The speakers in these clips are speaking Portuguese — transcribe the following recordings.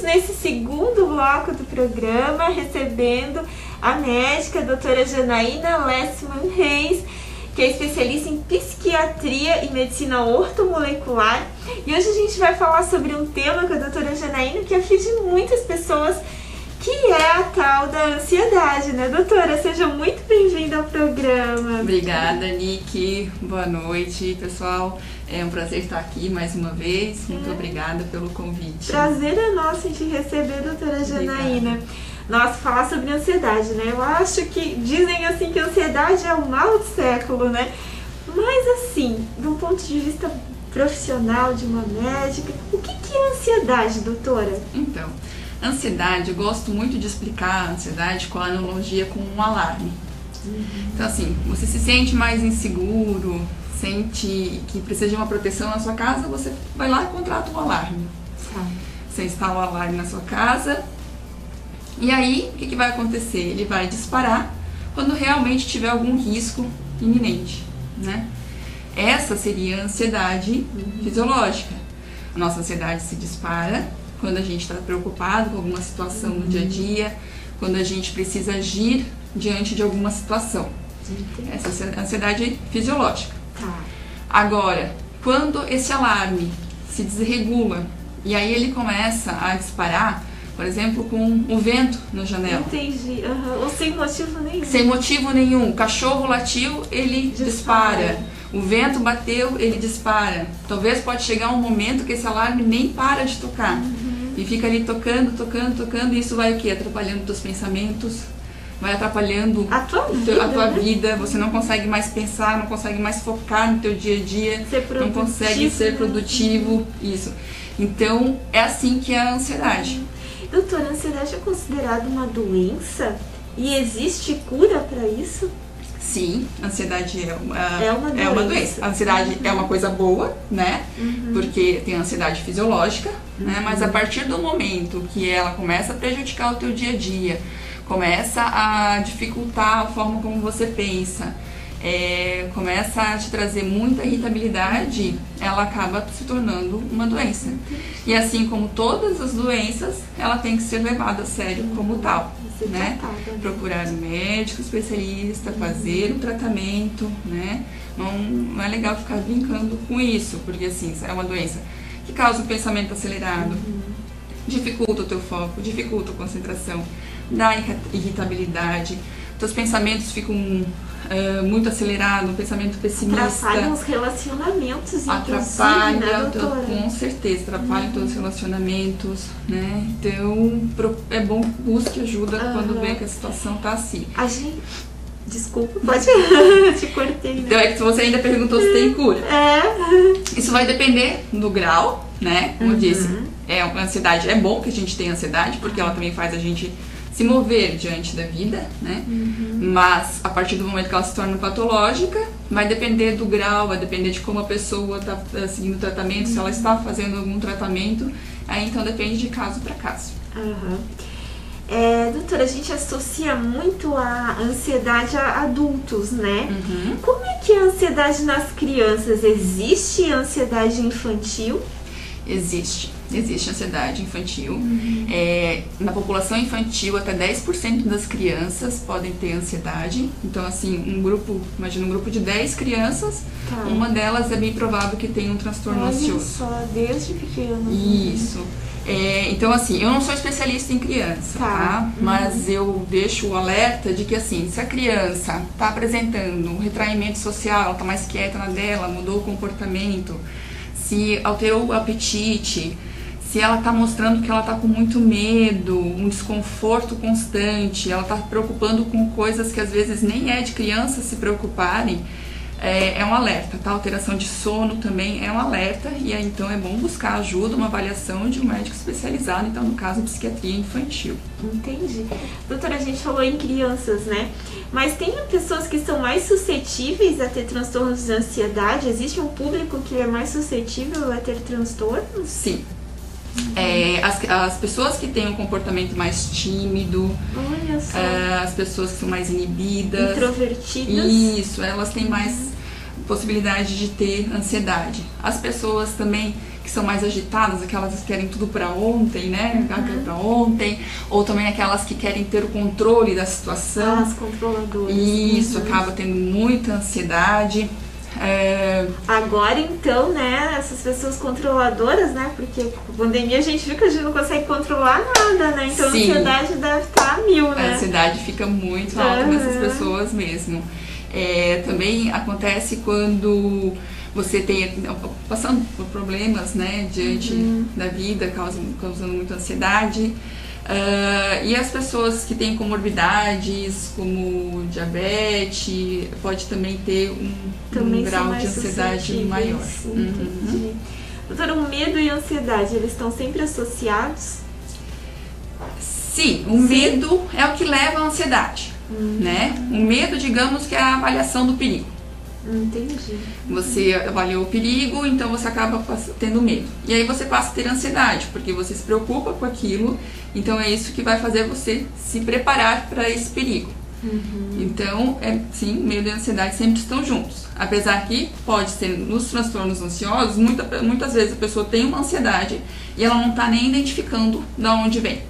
nesse segundo bloco do programa, recebendo a médica, a doutora Janaína Lessmann Reis, que é especialista em psiquiatria e medicina ortomolecular. E hoje a gente vai falar sobre um tema com a doutora Janaína que aflige muitas pessoas, que é a tal da ansiedade, né, doutora? Seja muito bem-vinda ao programa. Obrigada, Nick. Boa noite, pessoal. É um prazer estar aqui mais uma vez. Muito obrigada pelo convite. Prazer é nosso em te receber, doutora Janaína. Nossa, falar sobre ansiedade, né? Eu acho que dizem assim que a ansiedade é o mal do século, né? Mas assim, de um ponto de vista profissional, de uma médica, o que é ansiedade, doutora? Então, ansiedade, eu gosto muito de explicar a ansiedade com a analogia com um alarme. Então assim, você se sente mais inseguro, sente que precisa de uma proteção na sua casa, você vai lá e contrata um alarme. Você instala o alarme na sua casa e aí o que vai acontecer? Ele vai disparar quando realmente tiver algum risco iminente, né? Essa seria a ansiedade fisiológica. A nossa ansiedade se dispara quando a gente está preocupado com alguma situação no dia a dia, quando a gente precisa agir diante de alguma situação. Essa é a ansiedade fisiológica. Agora, quando esse alarme se desregula e aí ele começa a disparar, por exemplo, com o vento na janela. Entendi. Ou sem motivo nenhum. Sem motivo nenhum. O cachorro latiu, ele dispara. O vento bateu, ele dispara. Talvez pode chegar um momento que esse alarme nem para de tocar. E fica ali tocando, e isso vai o quê? Atrapalhando teus pensamentos, vai atrapalhando a tua vida. Você não consegue mais pensar, não consegue mais focar no teu dia a dia, não consegue ser produtivo, isso. Então, é assim que é a ansiedade. Doutora, a ansiedade é considerada uma doença? E existe cura para isso? Sim, a ansiedade é uma doença. A ansiedade é uma coisa boa, né? Porque tem a ansiedade fisiológica, né? Mas a partir do momento que ela começa a prejudicar o teu dia a dia, começa a dificultar a forma como você pensa, começa a te trazer muita irritabilidade, ela acaba se tornando uma doença. E assim como todas as doenças, ela tem que ser levada a sério como tal, né? Procurar um médico especialista, fazer um tratamento, né? Não é legal ficar brincando com isso, porque assim, é uma doença que causa um pensamento acelerado, dificulta o teu foco, dificulta a concentração, dá irritabilidade, teus pensamentos ficam muito acelerados, um pensamento pessimista. Atrapalham os relacionamentos, atrapalha, né, doutora? Com certeza, atrapalha todos os relacionamentos, né? Então, é bom que busque ajuda quando vê que a situação tá assim. Desculpa, pode te cortei, né? Então, é que você ainda perguntou se tem cura. Isso vai depender do grau, né? Como eu disse, a ansiedade é bom que a gente tenha ansiedade, porque ela também faz a gente se mover diante da vida, né? Mas a partir do momento que ela se torna patológica, vai depender do grau, vai depender de como a pessoa está seguindo o tratamento, se ela está fazendo algum tratamento, aí então depende de caso para caso. Doutora, a gente associa muito a ansiedade a adultos, né? Como é que é a ansiedade nas crianças? Existe ansiedade infantil? Existe ansiedade infantil. Na população infantil, até 10% das crianças podem ter ansiedade. Então, assim, imagina um grupo de 10 crianças, uma delas é bem provável que tenha um transtorno ansioso. Só, desde pequeno. Isso. Então, assim, eu não sou especialista em criança, tá? Mas eu deixo o alerta de que, assim, se a criança está apresentando um retraimento social, ela está mais quieta na dela, mudou o comportamento, se alterou o apetite, se ela está mostrando que ela está com muito medo, um desconforto constante, ela está se preocupando com coisas que às vezes nem é de criança se preocuparem, é um alerta, tá? Alteração de sono também é um alerta, e aí então é bom buscar ajuda, uma avaliação de um médico especializado, então no caso psiquiatria infantil. Entendi. Doutora, a gente falou em crianças, né? Mas tem pessoas que são mais suscetíveis a ter transtornos de ansiedade? Existe um público que é mais suscetível a ter transtornos? Sim. As pessoas que têm um comportamento mais tímido, olha só, as pessoas que são mais inibidas, introvertidas, isso, elas têm mais possibilidade de ter ansiedade. As pessoas também que são mais agitadas, aquelas que querem tudo para ontem, né? Para ontem, ou também aquelas que querem ter o controle da situação. As controladoras. Isso, acaba tendo muita ansiedade. Agora então, né, essas pessoas controladoras, né, porque com a pandemia a gente viu que a gente não consegue controlar nada, né, então Sim. A ansiedade deve estar a mil, né. A ansiedade fica muito alta nessas pessoas mesmo. Também acontece quando você tem, passando por problemas, né, diante da vida, causando muita ansiedade. E as pessoas que têm comorbidades, como diabetes, pode também ter um grau de ansiedade maior. Doutora, o medo e a ansiedade, eles estão sempre associados? Sim, o medo é o que leva à ansiedade, né? O medo, digamos que é a avaliação do perigo. Entendi. Você avaliou o perigo, então você acaba tendo medo. E aí você passa a ter ansiedade, porque você se preocupa com aquilo, então é isso que vai fazer você se preparar para esse perigo. Então, sim, medo e ansiedade sempre estão juntos. Apesar que pode ser nos transtornos ansiosos, muitas vezes a pessoa tem uma ansiedade e ela não está nem identificando de onde vem.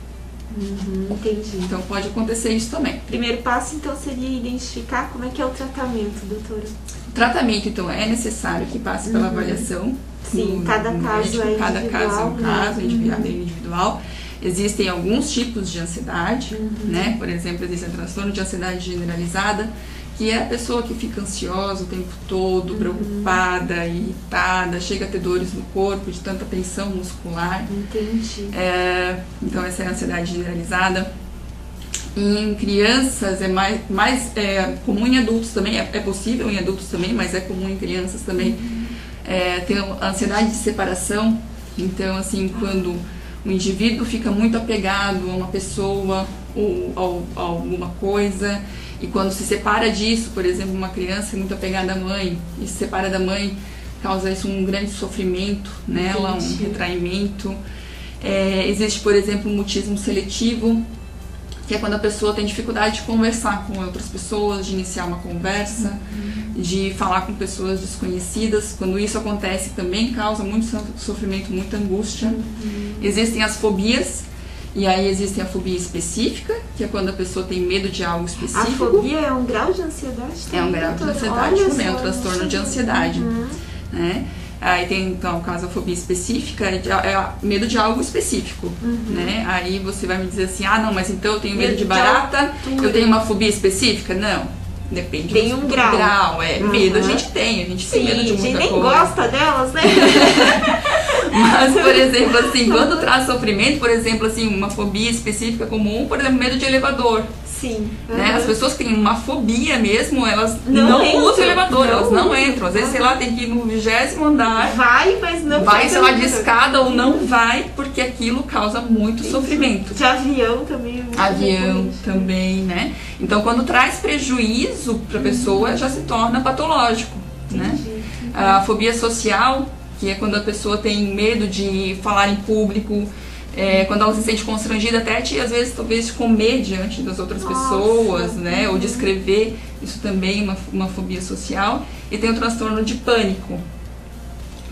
Entendi. Então pode acontecer isso também. Primeiro passo então seria identificar como é que é o tratamento, doutora. O tratamento então é necessário que passe pela avaliação. Sim, cada caso é individual. Cada caso é um caso individual. Existem alguns tipos de ansiedade, né? Por exemplo, existe o transtorno de ansiedade generalizada, que é a pessoa que fica ansiosa o tempo todo, preocupada, irritada, chega a ter dores no corpo de tanta tensão muscular. Entendi. Então essa é a ansiedade generalizada. Em crianças é mais comum, em adultos também, é possível em adultos também, mas é comum em crianças também. Tem a ansiedade de separação, então assim, quando o indivíduo fica muito apegado a uma pessoa ou a alguma coisa, e quando se separa disso, por exemplo, uma criança muito apegada à mãe e se separa da mãe, causa isso um grande sofrimento nela, um retraimento. Existe, por exemplo, o mutismo seletivo, que é quando a pessoa tem dificuldade de conversar com outras pessoas, de iniciar uma conversa, de falar com pessoas desconhecidas. Quando isso acontece, também causa muito sofrimento, muita angústia. Existem as fobias, e aí existe a fobia específica, que é quando a pessoa tem medo de algo específico. A fobia é um grau de ansiedade também? É um grau de ansiedade também, é um transtorno de ansiedade. Né? Aí tem, então, o caso da fobia específica, é medo de algo específico, né? Aí você vai me dizer assim, não, mas então eu tenho medo de barata, eu tenho uma fobia específica? Não, depende tem um grau. Medo a gente tem medo de muita coisa. A gente nem gosta delas, né? Mas, por exemplo, assim, quando traz sofrimento, por exemplo, assim, uma fobia específica comum, por exemplo, medo de elevador. Sim. Né? As pessoas que têm uma fobia mesmo, elas não usam o elevador, elas não entram. Às vezes, sei lá, tem que ir no 20º andar. Vai, mas não vai, sei lá, de escada ou não vai, porque aquilo causa muito sofrimento. De avião também. Avião também, né? Então, quando traz prejuízo para a pessoa, já se torna patológico, né? A fobia social, que é quando a pessoa tem medo de falar em público, quando ela se sente constrangida até de, às vezes, talvez comer diante das outras pessoas, né? Ou de escrever, isso também é uma fobia social. E tem o transtorno de pânico,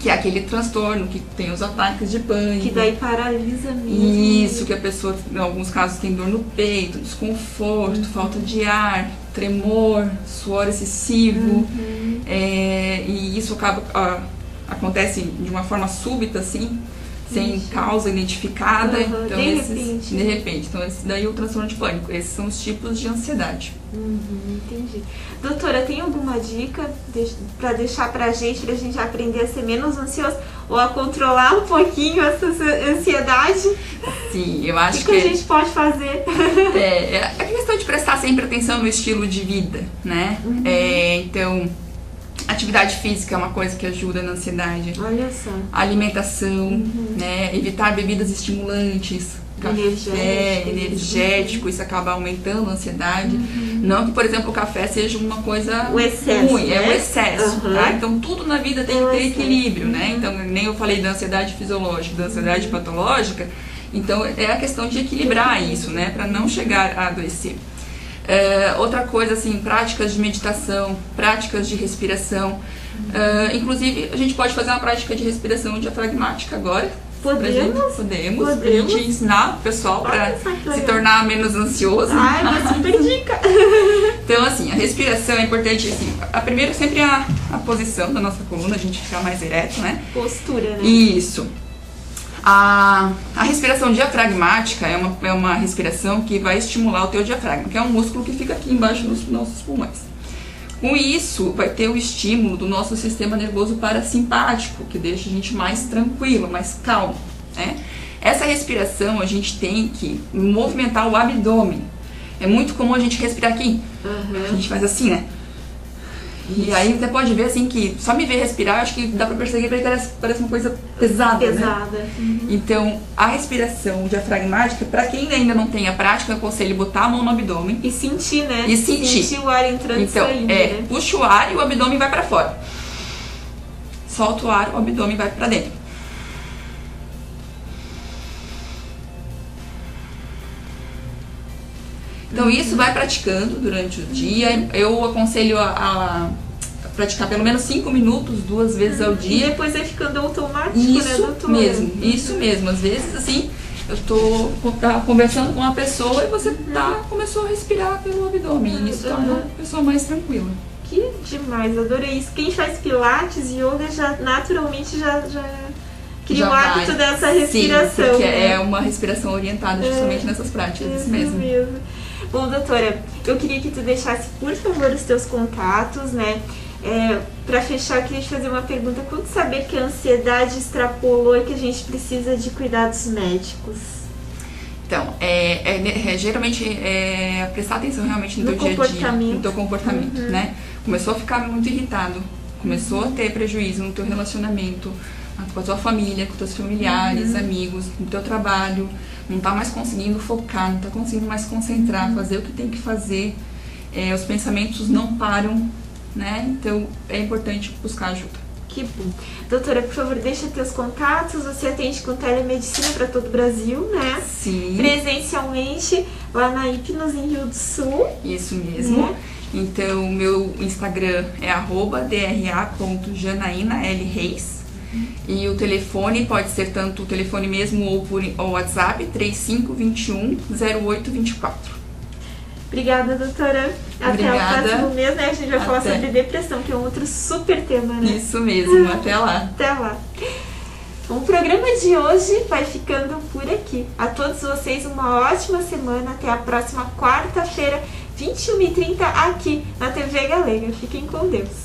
que é aquele transtorno que tem os ataques de pânico. Que daí paralisa mesmo. Isso, que a pessoa, em alguns casos, tem dor no peito, desconforto, falta de ar, tremor, suor excessivo. E isso acontece de uma forma súbita, assim, sem causa identificada. Então, de repente. Então, esse daí é o transtorno de pânico. Esses são os tipos de ansiedade. Entendi. Doutora, tem alguma dica para deixar pra gente aprender a ser menos ansioso ou a controlar um pouquinho essa ansiedade? Sim, eu acho que a gente pode fazer? A questão de prestar sempre atenção no estilo de vida, né? Então, atividade física é uma coisa que ajuda na ansiedade. Olha só. Alimentação, né? Evitar bebidas estimulantes, café, energético, isso acaba aumentando a ansiedade. Não que, por exemplo, o café seja uma coisa ruim, né? É o excesso, tá? Então tudo na vida tem que ter equilíbrio, né? Então, nem eu falei da ansiedade fisiológica, da ansiedade patológica, então é a questão de equilibrar isso, né? Para não chegar a adoecer. Outra coisa, assim, práticas de meditação, práticas de respiração. Inclusive, a gente pode fazer uma prática de respiração diafragmática agora. Podemos? Pra gente ensinar o pessoal para se tornar menos ansioso. Ai, mas super dica! Então, assim, a respiração é importante, assim, a primeira sempre a posição da nossa coluna, a gente ficar mais ereto, né? Postura, né? Isso. A respiração diafragmática é uma respiração que vai estimular o teu diafragma, que é um músculo que fica aqui embaixo dos nossos pulmões. Com isso, vai ter o estímulo do nosso sistema nervoso parasimpático, que deixa a gente mais tranquilo, mais calmo, né? Essa respiração, a gente tem que movimentar o abdômen. É muito comum a gente respirar aqui. A gente faz assim, né? E aí você pode ver assim que só me ver respirar, acho que dá pra perceber que parece uma coisa pesada, né? Então, a respiração diafragmática, pra quem ainda não tem a prática, eu aconselho botar a mão no abdômen. E sentir, né? E sentir o ar entrando e saindo, né? Puxa o ar e o abdômen vai pra fora. Solta o ar, o abdômen vai pra dentro. Então isso vai praticando durante o dia. Eu aconselho a praticar pelo menos 5 minutos, 2 vezes ao dia. E depois vai ficando automático, isso, né, doutora? Isso mesmo. Às vezes, assim, eu tô conversando com uma pessoa e você começou a respirar pelo abdômen. Isso torna a pessoa mais tranquila. Que demais, adorei isso. Quem faz pilates e yoga já naturalmente já cria o hábito dessa respiração. Sim, porque né? é uma respiração orientada justamente nessas práticas, isso mesmo. Bom, doutora, eu queria que tu deixasse, por favor, os teus contatos, né? Para fechar, eu queria te fazer uma pergunta. Quando saber que a ansiedade extrapolou e que a gente precisa de cuidados médicos? Então, geralmente prestar atenção realmente no teu dia a dia, no teu comportamento, né? Começou a ficar muito irritado, começou a ter prejuízo no teu relacionamento, com a tua família, com teus familiares, amigos, no teu trabalho, não tá mais conseguindo focar, não tá conseguindo mais concentrar, fazer o que tem que fazer, os pensamentos não param, né? Então é importante buscar ajuda. Que bom. Doutora, por favor, deixa teus contatos. Você atende com telemedicina para todo o Brasil, né? Sim. Presencialmente lá na Hipnos, em Rio do Sul. Isso mesmo. Então, meu Instagram é @dra.janainalreis. E o telefone pode ser tanto o telefone mesmo ou por WhatsApp, 3521-0824. Obrigada, doutora. Até o próximo mês, né? A gente vai falar sobre depressão, que é um outro super tema, né? Isso mesmo, até lá. Até lá. O programa de hoje vai ficando por aqui. A todos vocês uma ótima semana. Até a próxima quarta-feira, 21h30, aqui na TV Galega. Fiquem com Deus.